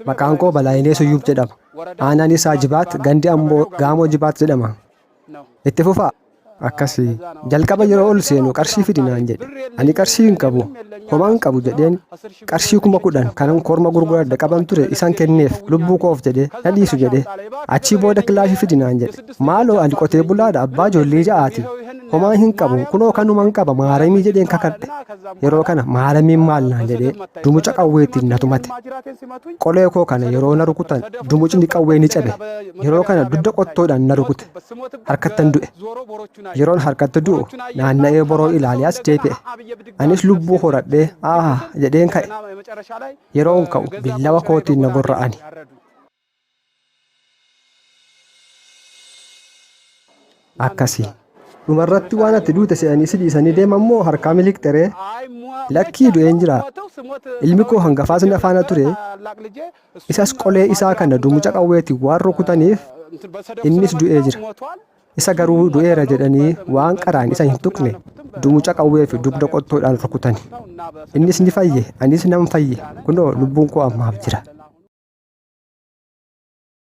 Maqaan koo Balaayinee Suyyuub jedhama. Aanaan isaa Jibaat, gandi ammoo Gaamoo Jibaat jedhama. Itti fufaa. Akkasii jalqaba yeroo ol seenu qarshii fidi naan jedhe. Ani qarshii hin qabu, homaa hin qabu jedheen qarshii 10,000 kanan korma gurguradhe qaban ture isan kenneef lubbuu koof jedhee na dhiisu jedhee achii booda kilaashii fidi naan jedhe. Maaloo ani qotee bulaadha abbaa ijoollee ja'aati. Homaa hin qabu kunoo kanuman qaba maaramii jedheen kakadhe. Yeroo kana maaramiin maal naan jedhee dumuca qawweettiin na tumate. Qolee koo kana yeroo na rukutan dumucni qawwee ni cabe. Yeroo kana dudda qottoodhaan na rukute. Harkattan du'e. Yeroon harkatti du'u naanna'ee boroo ilaaliyaas deebi'e. Anis lubbuu horadhee jedheen ka'e. Yeroon ka'u billawa kootiin na gorra'ani. Akkasii. Dhumarratti waan ati duute se'anii si dhiisanii deeman moo harkaa miliqxeree? Lakkii du'een jira. Ilmi koo hangafaas na faana ture. Isas qolee isaa kana dumuca qawweetiin waan rukutaniif innis du'ee jira. Isa garuu du'eera jedhanii waan qaraan isa hin tuqne dumuca qawwee fi dugda qottoodhaan rukutani. Innis ni fayye, anis nan fayye. Kunoo lubbuun koo ammaaf jira.